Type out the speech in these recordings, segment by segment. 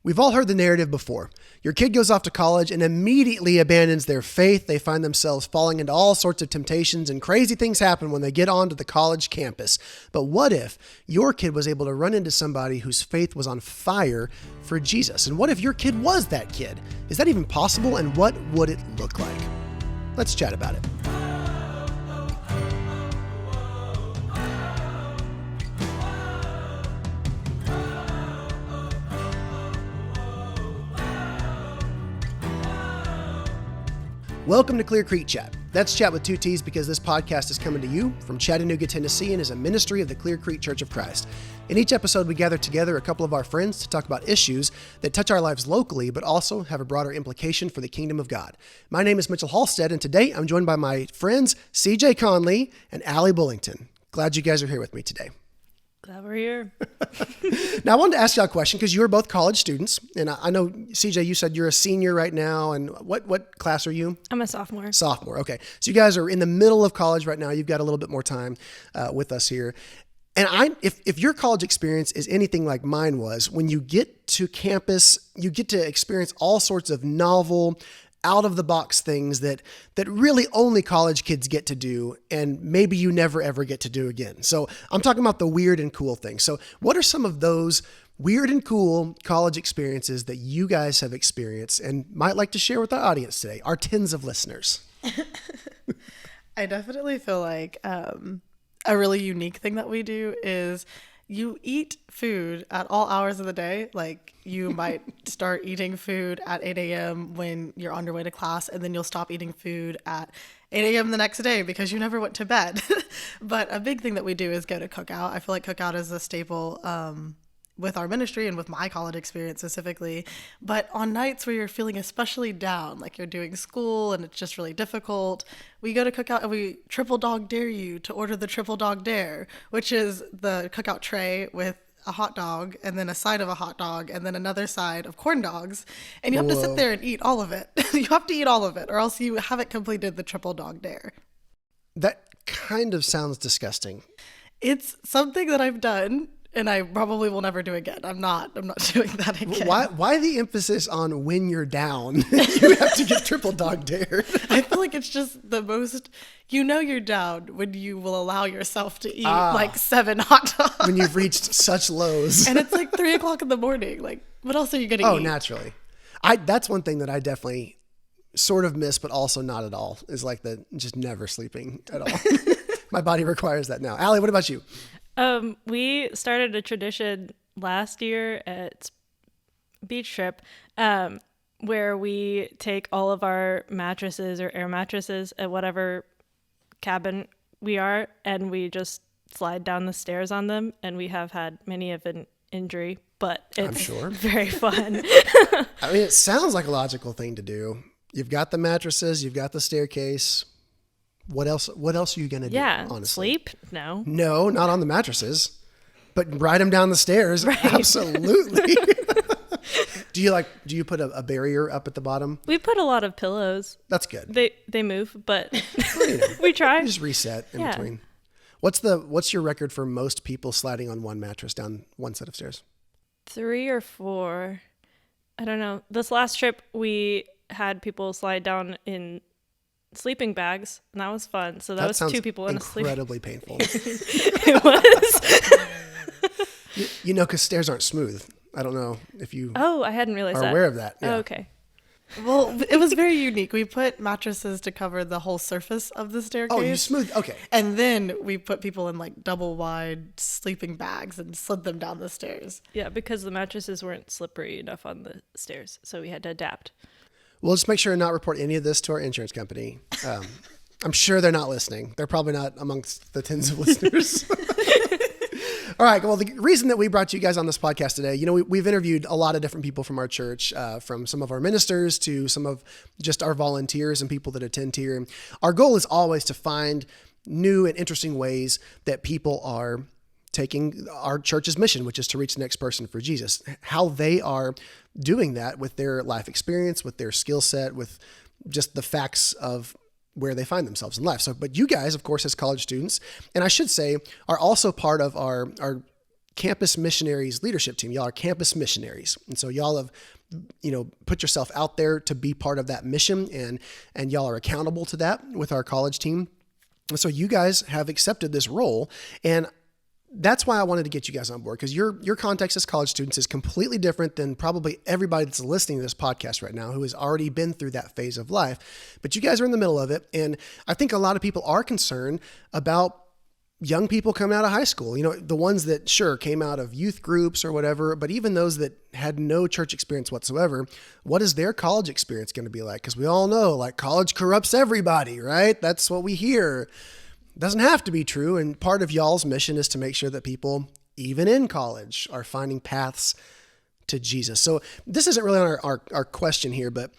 We've all heard the narrative before. Your kid goes off to college and immediately abandons their faith. They find themselves falling into all sorts of temptations, and crazy things happen when they get onto the college campus. But what if your kid was able to run into somebody whose faith was on fire for Jesus? And what if your kid was that kid? Is that even possible? And what would it look like? Let's chat about it. Welcome to Clear Creek Chat. That's Chat with two T's because this podcast is coming to you from Chattanooga, Tennessee, and is a ministry of the Clear Creek Church of Christ. In each episode, we gather together a couple of our friends to talk about issues that touch our lives locally, but also have a broader implication for the kingdom of God. My name is Mitchell Halstead, and today I'm joined by my friends CJ Conley and Alei Bullington. Glad you guys are here with me today. Glad we're here. Now, I wanted to ask y'all a question because you are both college students. And I know, CJ, you said you're a senior right now. And what class are you? I'm a sophomore. Sophomore. Okay. So you guys are in the middle of college right now. You've got a little bit more time with us here. And if your college experience is anything like mine was, when you get to campus, you get to experience all sorts of novel, out-of-the-box things that really only college kids get to do, and maybe you never, ever get to do again. So I'm talking about the weird and cool things. So what are some of those weird and cool college experiences that you guys have experienced and might like to share with our audience today, our tens of listeners? I definitely feel like a really unique thing that we do is you eat food at all hours of the day. Like you might start eating food at 8 a.m. when you're on your way to class, and then you'll stop eating food at 8 a.m. the next day because you never went to bed. But a big thing that we do is go to cookout. I feel like cookout is a staple with our ministry and with my college experience specifically. But on nights where you're feeling especially down, like you're doing school and it's just really difficult, we go to cookout and we triple dog dare you to order the triple dog dare, which is the cookout tray with a hot dog and then a side of a hot dog and then another side of corn dogs. And you have to sit there and eat all of it. You have to eat all of it or else you haven't completed the triple dog dare. That kind of sounds disgusting. It's something that I've done, and I probably will never do again. I'm not doing that again. Why the emphasis on when you're down? You have to get triple dog dared. I feel like it's just the most, you're down when you will allow yourself to eat like 7 hot dogs. When you've reached such lows. And it's like 3 o'clock in the morning. Like, what else are you going to eat? Oh, naturally. That's one thing that I definitely sort of miss, but also not at all, is like the just never sleeping at all. My body requires that now. Alei, what about you? We started a tradition last year at beach trip, where we take all of our mattresses or air mattresses at whatever cabin we are, and we just slide down the stairs on them. And we have had many of an injury, but it's very fun. I mean, it sounds like a logical thing to do. You've got the mattresses, you've got the staircase. What else are you going to do, honestly? Sleep? No, not on the mattresses, but ride them down the stairs. Right. Absolutely. Do you put a barrier up at the bottom? We put a lot of pillows. That's good. They move, but we try. You just reset in between. What's your record for most people sliding on one mattress down one set of stairs? 3 or 4. I don't know. This last trip, we had people slide down in sleeping bags, and that was fun. So that was 2 people in a sleeping bag. Incredibly painful. It was. Because stairs aren't smooth. I don't know if you I hadn't realized are that. aware of that. Yeah. Oh, okay. Well, it was very unique. We put mattresses to cover the whole surface of the staircase. Oh, you smooth. Okay. And then we put people in like double wide sleeping bags and slid them down the stairs. Yeah, because the mattresses weren't slippery enough on the stairs, so we had to adapt. We'll just make sure to not report any of this to our insurance company. I'm sure they're not listening. They're probably not amongst the tens of listeners. All right. Well, the reason that we brought you guys on this podcast today, we've interviewed a lot of different people from our church, from some of our ministers to some of just our volunteers and people that attend here. And our goal is always to find new and interesting ways that people are taking our church's mission, which is to reach the next person for Jesus, how they are doing that with their life experience, with their skill set, with just the facts of where they find themselves in life. So, but you guys, of course, as college students, and I should say, are also part of our Campus Missionaries leadership team. Y'all are campus missionaries. And so y'all have, put yourself out there to be part of that mission, and y'all are accountable to that with our college team. And so you guys have accepted this role, and that's why I wanted to get you guys on board, because your context as college students is completely different than probably everybody that's listening to this podcast right now who has already been through that phase of life. But you guys are in the middle of it. And I think a lot of people are concerned about young people coming out of high school, the ones that sure came out of youth groups or whatever, but even those that had no church experience whatsoever, what is their college experience going to be like? Because we all know, like, college corrupts everybody, right? That's what we hear. Doesn't have to be true. And part of y'all's mission is to make sure that people, even in college, are finding paths to Jesus. So this isn't really on our question here, but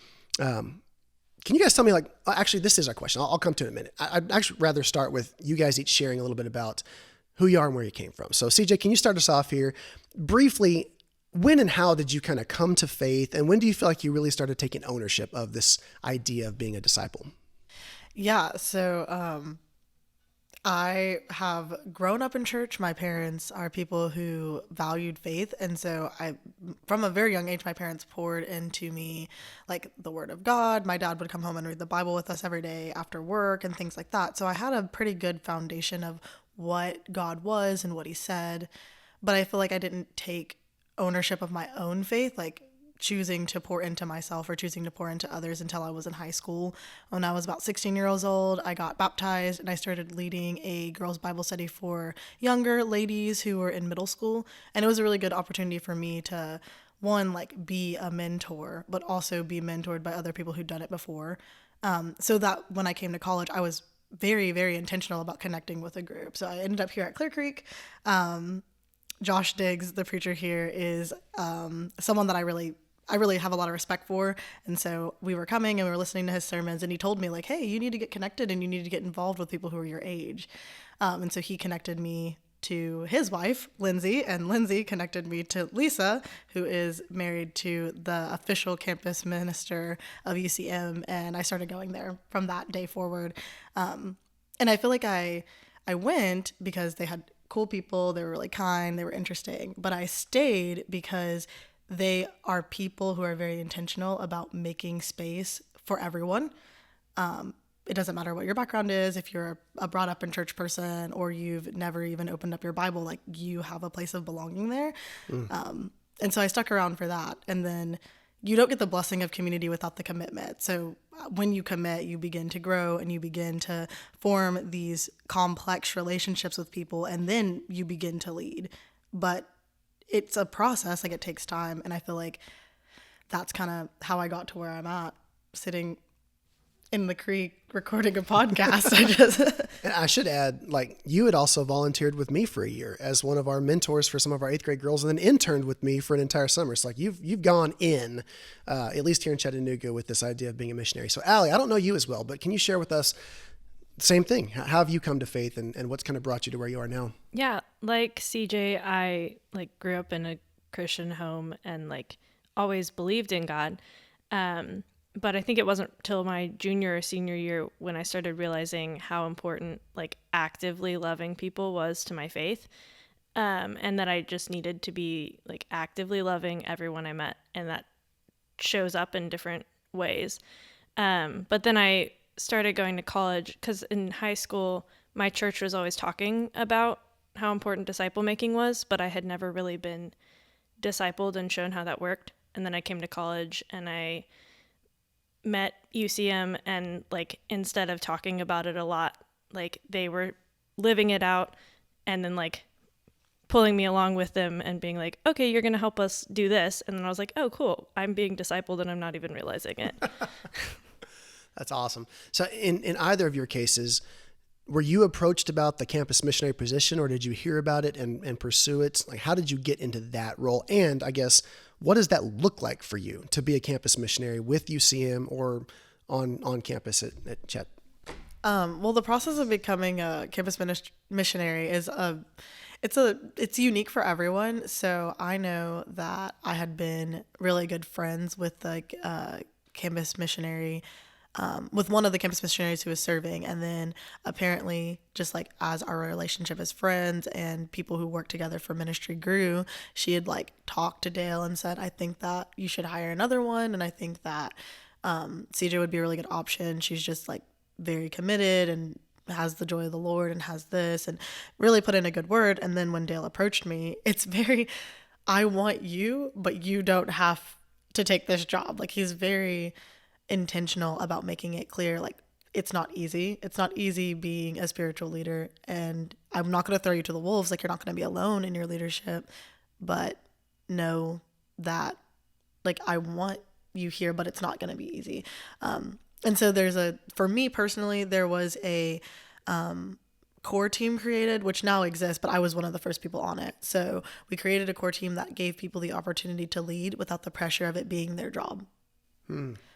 can you guys tell me, actually, this is our question. I'll come to it in a minute. I'd actually rather start with you guys each sharing a little bit about who you are and where you came from. So CJ, can you start us off here briefly? When and how did you kind of come to faith? And when do you feel like you really started taking ownership of this idea of being a disciple? Yeah. So, I have grown up in church. My parents are people who valued faith. And so from a very young age, my parents poured into me like the word of God. My dad would come home and read the Bible with us every day after work and things like that. So I had a pretty good foundation of what God was and what he said. But I feel like I didn't take ownership of my own faith, like choosing to pour into myself or choosing to pour into others until I was in high school. When I was about 16 years old, I got baptized and I started leading a girls' Bible study for younger ladies who were in middle school. And it was a really good opportunity for me to, one, like be a mentor, but also be mentored by other people who'd done it before. So that when I came to college, I was very, very intentional about connecting with a group. So I ended up here at Clear Creek. Josh Diggs, the preacher here, is someone that I really have a lot of respect for. And so we were coming and we were listening to his sermons, and he told me, like, hey, you need to get connected and you need to get involved with people who are your age. And so he connected me to his wife, Lindsay, and Lindsay connected me to Lisa, who is married to the official campus minister of UCM. And I started going there from that day forward. And I feel like I went because they had cool people. They were really kind. They were interesting. But I stayed because they are people who are very intentional about making space for everyone. It doesn't matter what your background is. If you're a brought up in church person or you've never even opened up your Bible, like, you have a place of belonging there. And so I stuck around for that. And then you don't get the blessing of community without the commitment. So when you commit, you begin to grow and you begin to form these complex relationships with people, and then you begin to lead. But it's a process, like, it takes time. And I feel like that's kind of how I got to where I'm at, sitting in the creek recording a podcast. And I should add, like, you had also volunteered with me for a year as one of our mentors for some of our 8th grade girls, and then interned with me for an entire summer. So, like, you've gone in, at least here in Chattanooga, with this idea of being a missionary. So Alei, I don't know you as well, but can you share with us, same thing, how have you come to faith, and what's kind of brought you to where you are now? Yeah, like CJ, I grew up in a Christian home and always believed in God. But I think it wasn't till my junior or senior year when I started realizing how important actively loving people was to my faith. And that I just needed to be actively loving everyone I met, and that shows up in different ways. But then I started going to college because in high school, my church was always talking about how important disciple making was, but I had never really been discipled and shown how that worked. And then I came to college and I met UCM, and instead of talking about it a lot, they were living it out, and then pulling me along with them and being like, okay, you're going to help us do this. And then I was like, oh, cool. I'm being discipled and I'm not even realizing it. That's awesome. So in either of your cases, were you approached about the campus missionary position, or did you hear about it and pursue it? How did you get into that role? And I guess, what does that look like for you to be a campus missionary with UCM or on campus at Chet? Well, the process of becoming a campus missionary is it's unique for everyone. So I know that I had been really good friends with the campus missionary with one of the campus missionaries who was serving. And then apparently, just like as our relationship as friends and people who work together for ministry grew, she had like talked to Dale and said, I think that you should hire another one. And I think that CJ would be a really good option. She's just like very committed and has the joy of the Lord and has this, and really put in a good word. And then when Dale approached me, it's very, I want you, but you don't have to take this job. Like, he's very intentional about making it clear, like, it's not easy. It's not easy being a spiritual leader, and I'm not going to throw you to the wolves. Like, you're not going to be alone in your leadership, but know that, like, I want you here, but it's not going to be easy. And so for me personally, there was a core team created, which now exists, but I was one of the first people on it. So we created a core team that gave people the opportunity to lead without the pressure of it being their job.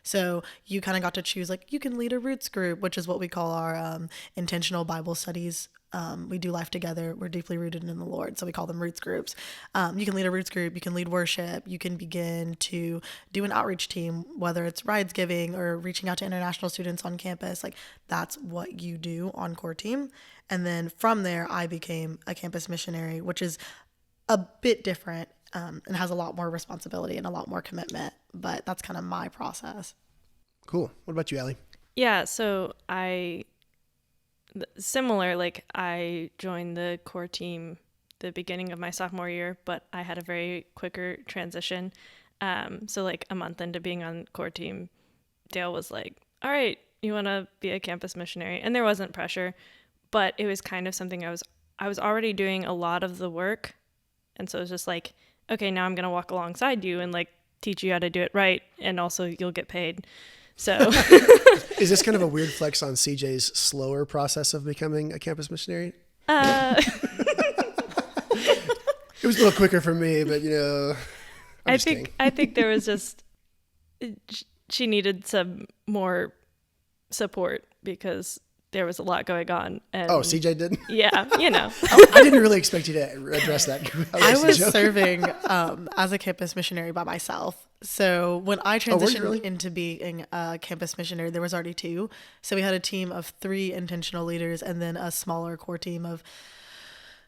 So you kind of got to choose, like, you can lead a roots group, which is what we call our intentional Bible studies. We do life together. We're deeply rooted in the Lord, so we call them roots groups. You can lead a roots group. You can lead worship. You can begin to do an outreach team, whether it's rides giving or reaching out to international students on campus. Like, that's what you do on core team. And then from there, I became a campus missionary, which is a bit different and has a lot more responsibility and a lot more commitment. But that's kind of my process. Cool. What about you, Alei? Yeah, so similar, like, I joined the core team the beginning of my sophomore year, but I had a very quicker transition. So like a month into being on core team, Dale was like, all right, you want to be a campus missionary? And there wasn't pressure, but it was kind of something I was already doing a lot of the work. And so it was just like, okay, now I'm going to walk alongside you and like teach you how to do it right. And also you'll get paid. So is this kind of a weird flex on CJ's slower process of becoming a campus missionary? It was a little quicker for me, but I think there was just, she needed some more support because there was a lot going on. And CJ did? Yeah, I didn't really expect you to address that. I was serving as a campus missionary by myself. So when I transitioned into being a campus missionary, there was already 2. So we had a team of 3 intentional leaders and then a smaller core team of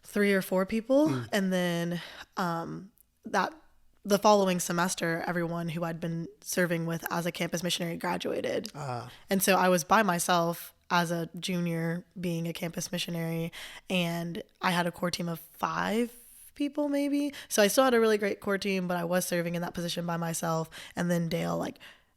3 or 4 people. And then the following semester, everyone who I'd been serving with as a campus missionary graduated. And so I was by myself as a junior being a campus missionary, and I had a core team of 5 people maybe. So I still had a really great core team, but I was serving in that position by myself. And then Dale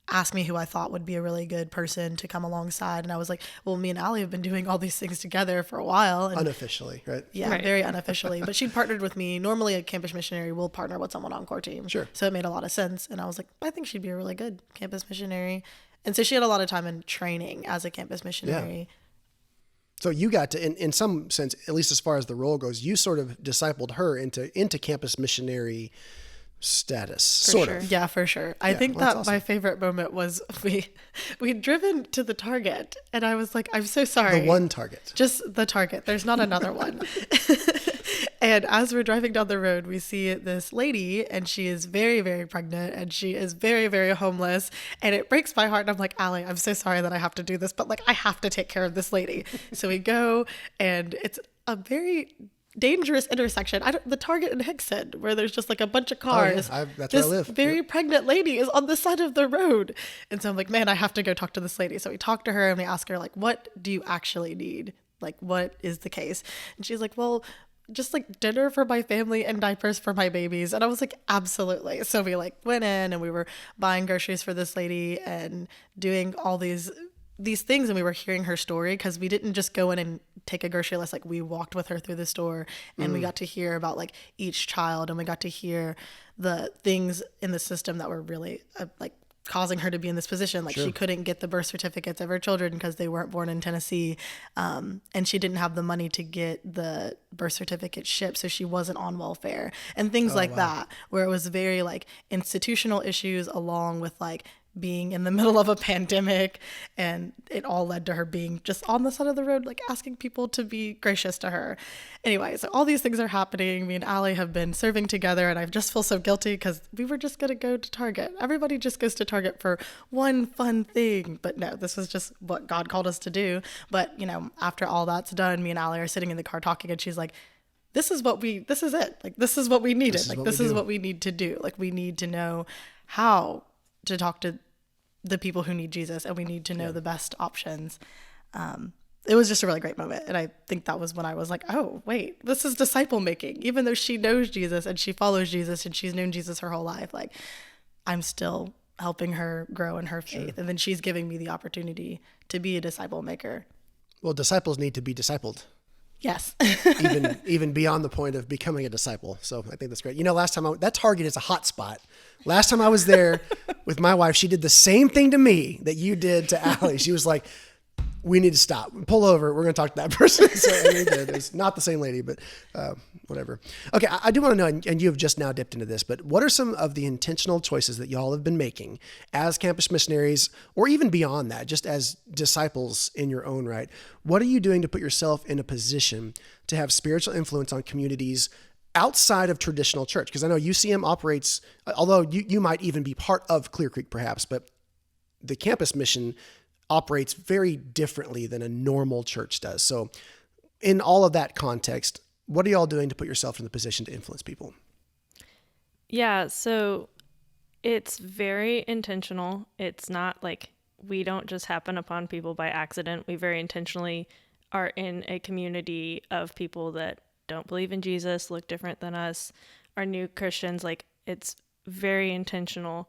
asked me who I thought would be a really good person to come alongside. And I was like, well, me and Alei have been doing all these things together for a while. And unofficially, right? Yeah, right. Very unofficially. But she partnered with me. Normally a campus missionary will partner with someone on core team. Sure. So it made a lot of sense. And I was like, I think she'd be a really good campus missionary. And so she had a lot of time in training as a campus missionary. Yeah. So you got to, in some sense, at least as far as the role goes, you sort of discipled her into campus missionary status, sort of. Yeah, for sure. I think that awesome. My favorite moment was we'd driven to the Target, and I was like, I'm so sorry. The one Target. Just the Target. There's not another one. And as we're driving down the road, we see this lady, and she is very, very pregnant, and she is very, very homeless. And it breaks my heart. And I'm like, Alei, I'm so sorry that I have to do this, but I have to take care of this lady. So we go, and it's a very dangerous intersection. The Target in Hickson, where there's just a bunch of cars. Oh, yeah. That's this where I live. Very pregnant lady is on the side of the road. And so I'm like, man, I have to go talk to this lady. So we talk to her, and we ask her, what do you actually need? What is the case? And she's like, well, just dinner for my family and diapers for my babies. And I was like, absolutely. So we went in, and we were buying groceries for this lady and doing all these things. And we were hearing her story, because we didn't just go in and take a grocery list. We walked with her through the store, and we got to hear about each child, and we got to hear the things in the system that were really causing her to be in this position. Sure. She couldn't get the birth certificates of her children because they weren't born in Tennessee. And she didn't have the money to get the birth certificate shipped, so she wasn't on welfare and things that, where it was very institutional issues along with being in the middle of a pandemic, and it all led to her being just on the side of the road, like asking people to be gracious to her. Anyway, so all these things are happening. Me and Alei have been serving together, and I just feel so guilty because we were just going to go to Target. Everybody just goes to Target for one fun thing, but no, this was just what God called us to do. But, after all that's done, me and Alei are sitting in the car talking, and she's like, this is it. Like, this is what we needed. This is what we need to do. Like, we need to know how to talk to the people who need Jesus, and we need to know the best options. It was just a really great moment. And I think that was when I was like, oh, wait, this is disciple making. Even though she knows Jesus and she follows Jesus and she's known Jesus her whole life, like, I'm still helping her grow in her faith. And then she's giving me the opportunity to be a disciple maker. Well, disciples need to be discipled. Yes. even beyond the point of becoming a disciple. So I think that's great. Last time that Target is a hot spot. Last time I was there with my wife, she did the same thing to me that you did to Alei. She was like, we need to stop, pull over. We're going to talk to that person. So and we did. It's not the same lady, but whatever. Okay. I do want to know, and you have just now dipped into this, but what are some of the intentional choices that y'all have been making as campus missionaries, or even beyond that, just as disciples in your own right? What are you doing to put yourself in a position to have spiritual influence on communities outside of traditional church? Because I know UCM operates, although you might even be part of Clear Creek perhaps, but the campus mission operates very differently than a normal church does. So in all of that context, what are y'all doing to put yourself in the position to influence people? Yeah, so it's very intentional. It's not like we don't just happen upon people by accident. We very intentionally are in a community of people that don't believe in Jesus, look different than us, are new Christians. Like, it's very intentional.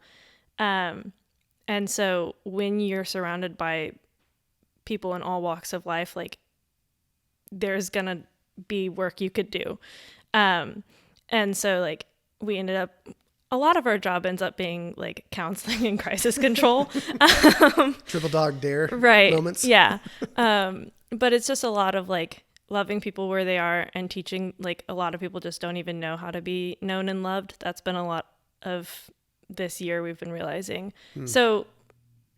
And so when you're surrounded by people in all walks of life, like, there's going to be work you could do. And so, like, we ended up, a lot of our job ends up being like counseling and crisis control. Triple dog dare right. moments. Yeah. But it's just a lot of like loving people where they are and teaching. Like, a lot of people just don't even know how to be known and loved. That's been a lot of this year we've been realizing. So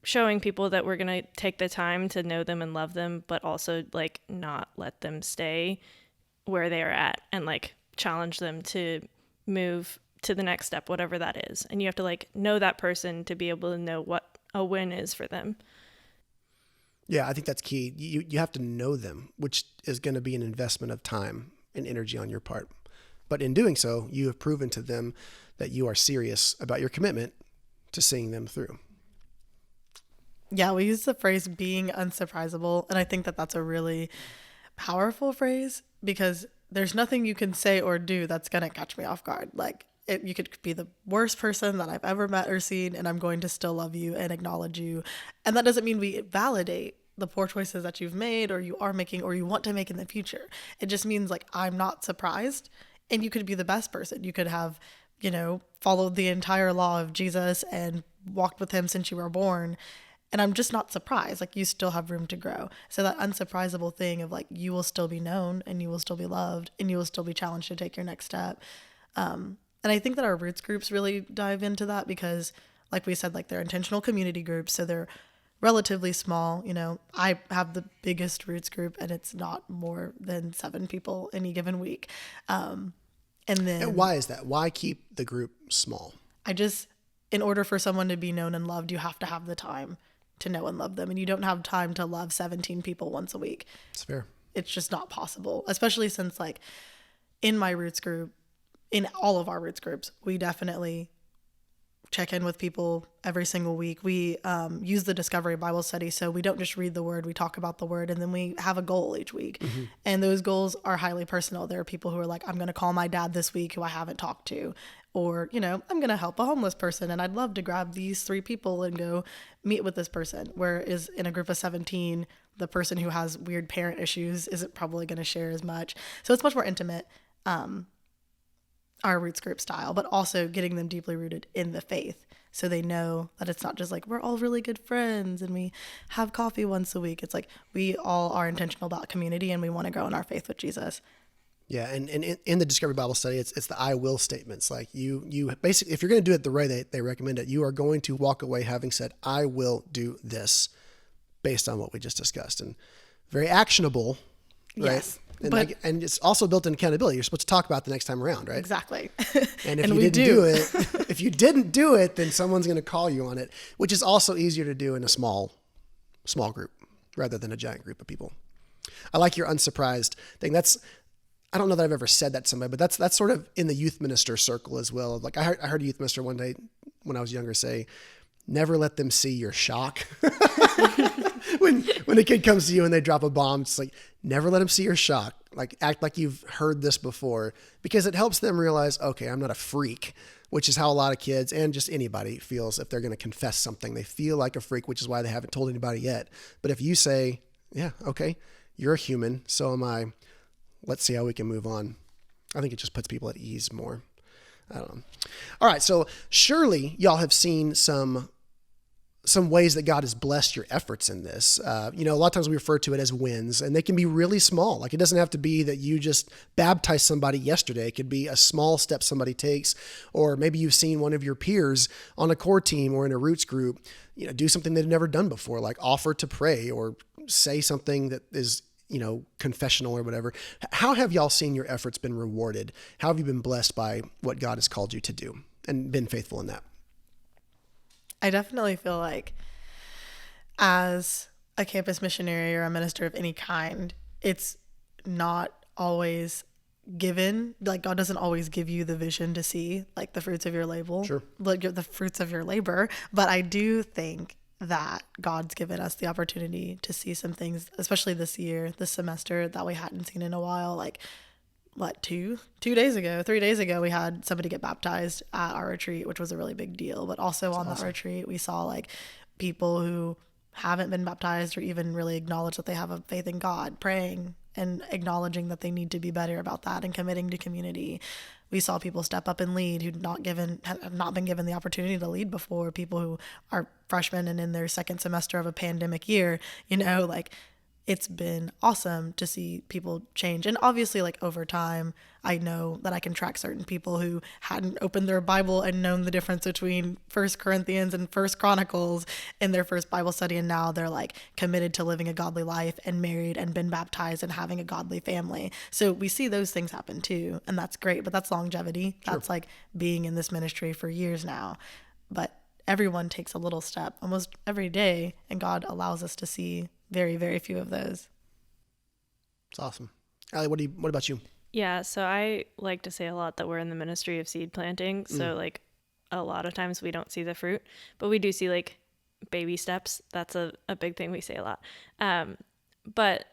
showing people that we're going to take the time to know them and love them, but also like not let them stay where they are at, and like challenge them to move to the next step, whatever that is. And you have to like know that person to be able to know what a win is for them. Yeah, I think that's key. You have to know them, which is going to be an investment of time and energy on your part. But in doing so, you have proven to them that you are serious about your commitment to seeing them through. Yeah, we use the phrase being unsurprisable. And I think that that's a really powerful phrase, because there's nothing you can say or do that's going to catch me off guard. Like, you could be the worst person that I've ever met or seen, and I'm going to still love you and acknowledge you. And that doesn't mean we validate the poor choices that you've made or you are making or you want to make in the future. It just means like, I'm not surprised. And you could be the best person. You could have, followed the entire law of Jesus and walked with him since you were born. And I'm just not surprised. Like, you still have room to grow. So that unsurprisable thing of like, you will still be known and you will still be loved and you will still be challenged to take your next step. And I think that our roots groups really dive into that because, like we said, like, they're intentional community groups. So they're relatively small. I have the biggest roots group and it's not more than 7 people any given week. And why is that? Why keep the group small? In order for someone to be known and loved, you have to have the time to know and love them. And you don't have time to love 17 people once a week. It's fair. It's just not possible, especially since like in my roots group, in all of our roots groups, we definitely check in with people every single week. We use the Discovery Bible Study. So we don't just read the word, we talk about the word, and then we have a goal each week. Mm-hmm. And those goals are highly personal. There are people who are like, I'm going to call my dad this week who I haven't talked to. Or, I'm going to help a homeless person and I'd love to grab these 3 people and go meet with this person. Whereas in a group of 17, the person who has weird parent issues isn't probably going to share as much. So it's much more intimate, our roots group style, but also getting them deeply rooted in the faith. So they know that it's not just like, we're all really good friends and we have coffee once a week. It's like, we all are intentional about community and we want to grow in our faith with Jesus. Yeah, and in the Discovery Bible Study, it's the I will statements. Like you basically, if you're going to do it the way they recommend it, you are going to walk away having said, I will do this based on what we just discussed. And very actionable, right? Yes. And it's also built in accountability. You're supposed to talk about it the next time around, right? Exactly. And if you didn't do it, then someone's going to call you on it, which is also easier to do in a small group rather than a giant group of people. I like your unsurprised thing. I don't know that I've ever said that to somebody, but that's sort of in the youth minister circle as well. Like I heard a youth minister one day when I was younger say, never let them see your shock. When a kid comes to you and they drop a bomb, it's like, never let them see your shock. Like act like you've heard this before, because it helps them realize, okay, I'm not a freak, which is how a lot of kids and just anybody feels if they're going to confess something. They feel like a freak, which is why they haven't told anybody yet. But if you say, yeah, okay, you're a human, so am I. Let's see how we can move on. I think it just puts people at ease more. I don't know. All right. So surely y'all have seen some ways that God has blessed your efforts in this. A lot of times we refer to it as wins, and they can be really small. Like it doesn't have to be that you just baptized somebody yesterday. It could be a small step somebody takes, or maybe you've seen one of your peers on a core team or in a roots group, do something they've never done before, like offer to pray or say something that is confessional or whatever. How have y'all seen your efforts been rewarded? How have you been blessed by what God has called you to do and been faithful in that? I definitely feel like as a campus missionary or a minister of any kind, it's not always given. Like God doesn't always give you the vision to see like the fruits of your labor, Sure. like the fruits of your labor. But I do think that God's given us the opportunity to see some things, especially this semester, that we hadn't seen in a while. Like what, 3 days ago, we had somebody get baptized at our retreat, which was a really big deal. But also on that retreat, we saw like people who haven't been baptized or even really acknowledge that they have a faith in God, praying and acknowledging that they need to be better about that and committing to community. We saw people step up and lead who'd have not been given the opportunity to lead before, people who are freshmen and in their second semester of a pandemic year. It's been awesome to see people change. And obviously, like over time, I know that I can track certain people who hadn't opened their Bible and known the difference between 1 Corinthians and 1 Chronicles in their first Bible study. And now they're like committed to living a godly life and married and been baptized and having a godly family. So we see those things happen too. And that's great. But that's longevity. Sure. That's like being in this ministry for years now. But everyone takes a little step almost every day. And God allows us to see very, very few of those. It's awesome. Alei, what about you? Yeah, so I like to say a lot that we're in the ministry of seed planting. So like a lot of times we don't see the fruit, but we do see like baby steps. That's a big thing we say a lot. But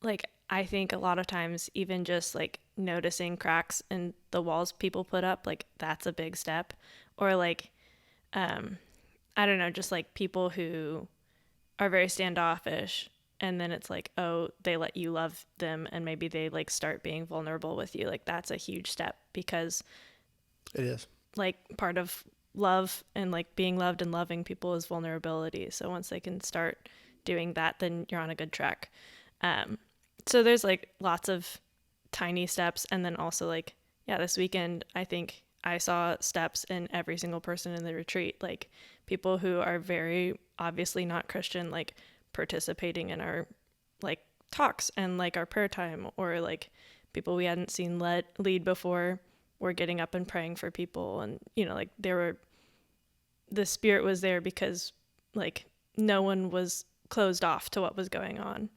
like I think a lot of times even just like noticing cracks in the walls people put up, like that's a big step. Or like, I don't know, just like people who are very standoffish, and then it's like, oh, they let you love them, and maybe they like start being vulnerable with you. Like that's a huge step, because it is like part of love and like being loved and loving people is vulnerability. So once they can start doing that, then you're on a good track. So there's like lots of tiny steps, and then also like, yeah, this weekend I think I saw steps in every single person in the retreat, like people who are very obviously not Christian, like participating in our like talks and like our prayer time, or like people we hadn't seen lead before were getting up and praying for people. And, like the Spirit was there because like no one was closed off to what was going on.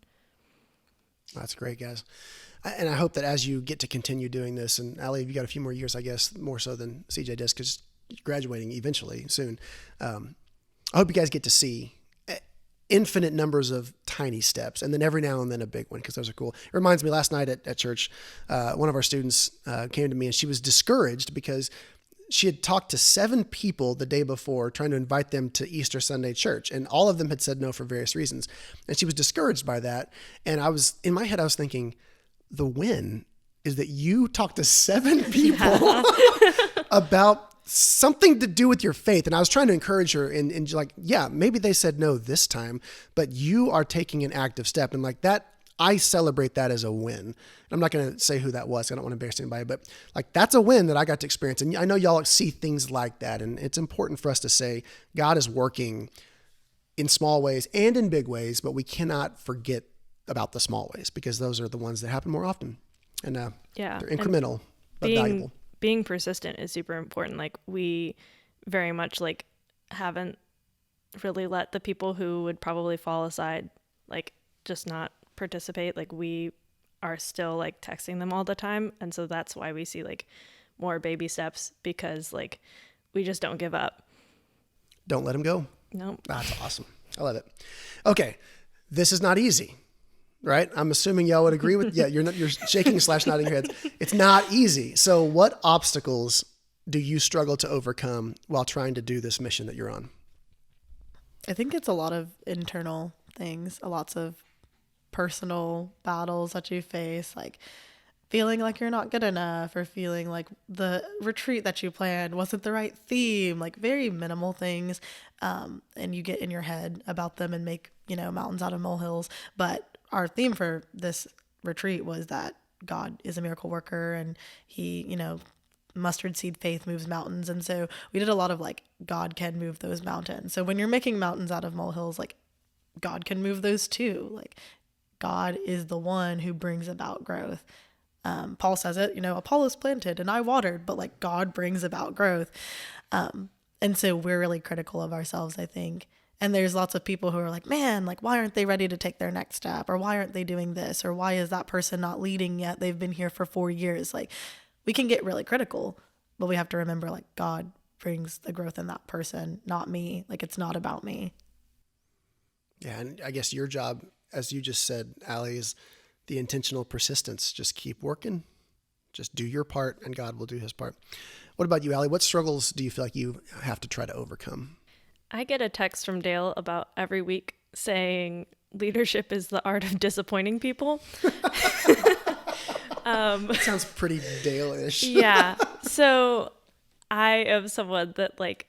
That's great, guys. And I hope that as you get to continue doing this, and Alei, you got a few more years, I guess, more so than CJ does, because you're graduating eventually soon. I hope you guys get to see infinite numbers of tiny steps, and then every now and then a big one, because those are cool. It reminds me, last night at church, one of our students came to me, and she was discouraged because she had talked to 7 people the day before trying to invite them to Easter Sunday church, and all of them had said no for various reasons. And she was discouraged by that. And in my head, I was thinking, the win is that you talked to 7 people about something to do with your faith. And I was trying to encourage her and like, yeah, maybe they said no this time, but you are taking an active step. And like that, I celebrate that as a win. I'm not going to say who that was. I don't want to embarrass anybody, but like that's a win that I got to experience. And I know y'all see things like that. And it's important for us to say God is working in small ways and in big ways, but we cannot forget about the small ways because those are the ones that happen more often. And they're incremental, but valuable. Being persistent is super important. Like we very much like haven't really let the people who would probably fall aside, like just not participate. Like we are still like texting them all the time. And so that's why we see like more baby steps because like we just don't give up. Don't let them go. Nope. That's awesome. I love it. Okay. This is not easy, right? I'm assuming y'all would agree with, you're shaking / nodding your heads. It's not easy. So what obstacles do you struggle to overcome while trying to do this mission that you're on? I think it's a lot of internal things, lots of personal battles that you face, like feeling like you're not good enough or feeling like the retreat that you planned wasn't the right theme, like very minimal things. And you get in your head about them and make, mountains out of molehills. But our theme for this retreat was that God is a miracle worker and he, mustard seed faith moves mountains. And so we did a lot of like, God can move those mountains. So when you're making mountains out of molehills, like God can move those too. Like God is the one who brings about growth. Paul says it, Apollos planted and I watered, but like God brings about growth. And so we're really critical of ourselves, I think. And there's lots of people who are like, man, like, why aren't they ready to take their next step? Or why aren't they doing this? Or why is that person not leading yet? They've been here for 4 years. Like we can get really critical, but we have to remember like God brings the growth in that person, not me. Like it's not about me. Yeah. And I guess your job, as you just said, Alei, is the intentional persistence. Just keep working, just do your part and God will do his part. What about you, Alei? What struggles do you feel like you have to try to overcome? I get a text from Dale about every week saying leadership is the art of disappointing people. That sounds pretty Dale-ish. Yeah. So I am someone that like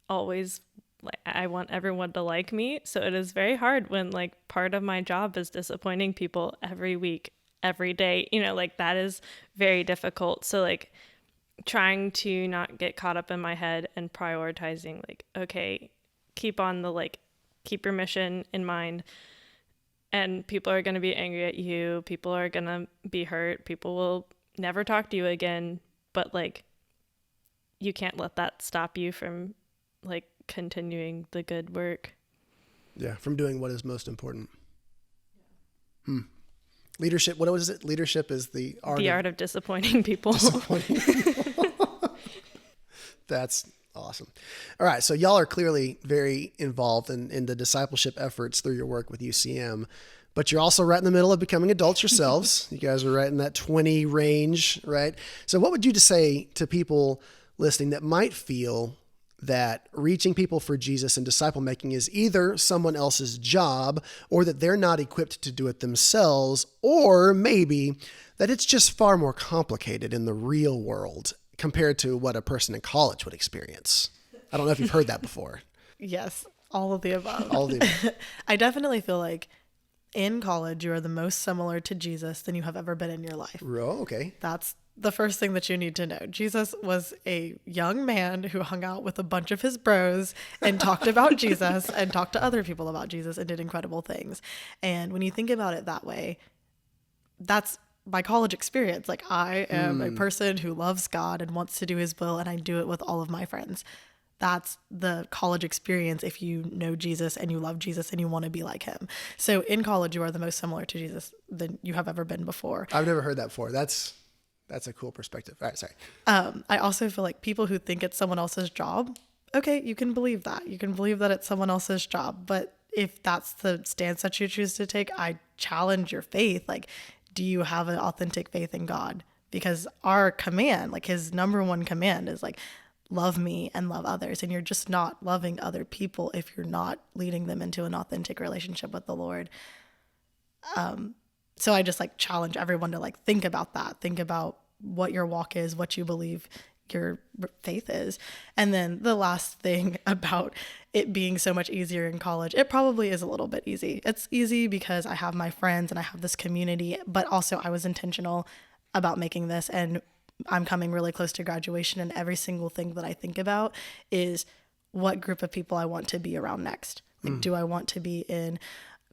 always like I want everyone to like me. So it is very hard when like part of my job is disappointing people every week, every day, like that is very difficult. So like trying to not get caught up in my head and prioritizing like, okay, keep your mission in mind. And people are going to be angry at you. People are going to be hurt. People will never talk to you again. But like, you can't let that stop you from like continuing the good work. Yeah, from doing what is most important. Leadership, what was it? Leadership is the art of disappointing people. That's awesome. All right, so y'all are clearly very involved in the discipleship efforts through your work with UCM, but you're also right in the middle of becoming adults yourselves. You guys are right in that 20 range, right? So what would you just say to people listening that might feel that reaching people for Jesus and disciple making is either someone else's job or that they're not equipped to do it themselves, or maybe that it's just far more complicated in the real world compared to what a person in college would experience? I don't know if you've heard that before. Yes, all of the above. All of the above. I definitely feel like in college, you are the most similar to Jesus than you have ever been in your life. Oh, okay. That's the first thing that you need to know. Jesus was a young man who hung out with a bunch of his bros and talked about Jesus and talked to other people about Jesus and did incredible things. And when you think about it that way, that's my college experience. Like I am a person who loves God and wants to do his will, and I do it with all of my friends. That's the college experience if you know Jesus and you love Jesus and you want to be like him. So in college, you are the most similar to Jesus than you have ever been before. I've never heard that before. That's a cool perspective. All right, sorry. I also feel like people who think it's someone else's job, okay, you can believe that. You can believe that it's someone else's job. But if that's the stance that you choose to take, I challenge your faith. Like, do you have an authentic faith in God? Because our command, like his number one command is like, love me and love others. And you're just not loving other people if you're not leading them into an authentic relationship with the Lord. So I just like challenge everyone to like think about that. Think about what your walk is, what you believe. your faith is. And then the last thing about it being so much easier in college, it probably is a little bit easy. It's easy because I have my friends and I have this community, but also I was intentional about making this, and I'm coming really close to graduation, and every single thing that I think about is what group of people I want to be around next. Like, do I want to be in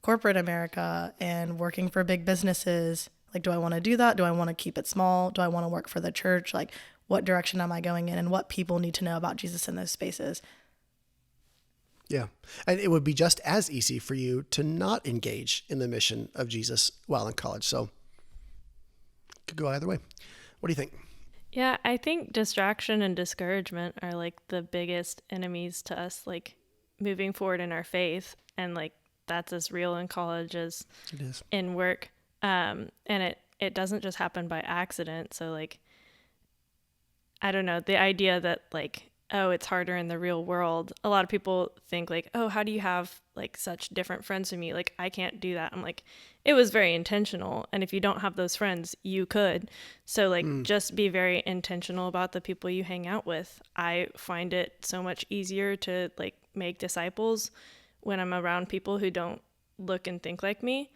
corporate America and working for big businesses? Like, do I want to do that? Do I want to keep it small? Do I want to work for the church? Like, what direction am I going in, and what people need to know about Jesus in those spaces? Yeah. And it would be just as easy for you to not engage in the mission of Jesus while in college. So it could go either way. What do you think? Yeah, I think distraction and discouragement are like the biggest enemies to us, like moving forward in our faith. And like that's as real in college as it is in work. And it doesn't just happen by accident. So like, I don't know, the idea that like, oh, it's harder in the real world. A lot of people think like, oh, how do you have like such different friends from me? Like, I can't do that. I'm like, it was very intentional. And if you don't have those friends, you could. So like, just be very intentional about the people you hang out with. I find it so much easier to like make disciples when I'm around people who don't look and think like me.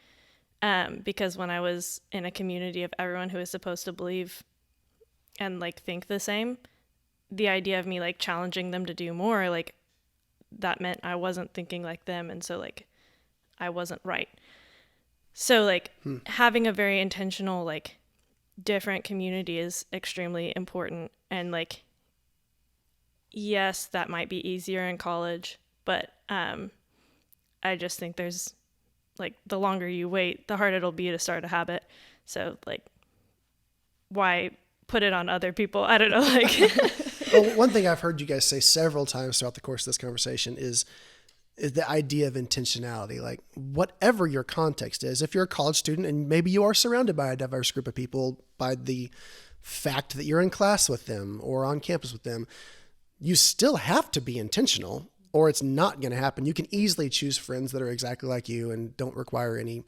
Because when I was in a community of everyone who is supposed to believe and like think the same, the idea of me like challenging them to do more, like that meant I wasn't thinking like them. And so like I wasn't right. So like having a very intentional, like different community is extremely important. And like, yes, that might be easier in college, but I just think there's like the longer you wait, the harder it'll be to start a habit. So like, why put it on other people? I don't know. Like, well, one thing I've heard you guys say several times throughout the course of this conversation is the idea of intentionality. Like whatever your context is, if you're a college student and maybe you are surrounded by a diverse group of people by the fact that you're in class with them or on campus with them, you still have to be intentional or it's not going to happen. You can easily choose friends that are exactly like you and don't require any,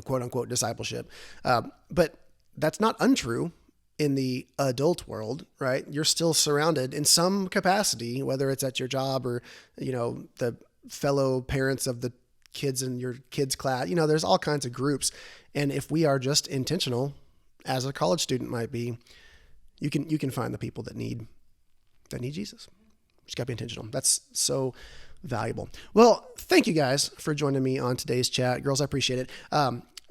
quote unquote discipleship. But that's not untrue in the adult world, right? You're still surrounded in some capacity, whether it's at your job or, the fellow parents of the kids in your kids' class. There's all kinds of groups. And if we are just intentional, as a college student might be, you can find the people that need Jesus. Just got to be intentional. That's so valuable. Well, thank you guys for joining me on today's chat. Girls, I appreciate it.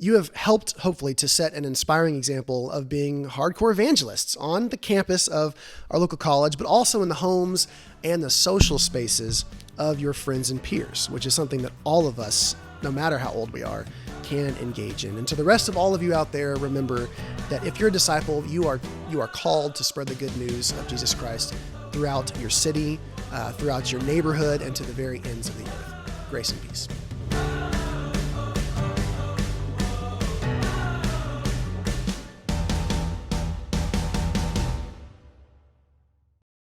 You have helped, hopefully, to set an inspiring example of being hardcore evangelists on the campus of our local college, but also in the homes and the social spaces of your friends and peers, which is something that all of us, no matter how old we are, can engage in. And to the rest of all of you out there, remember that if you're a disciple, you are called to spread the good news of Jesus Christ throughout your city, throughout your neighborhood, and to the very ends of the earth. Grace and peace.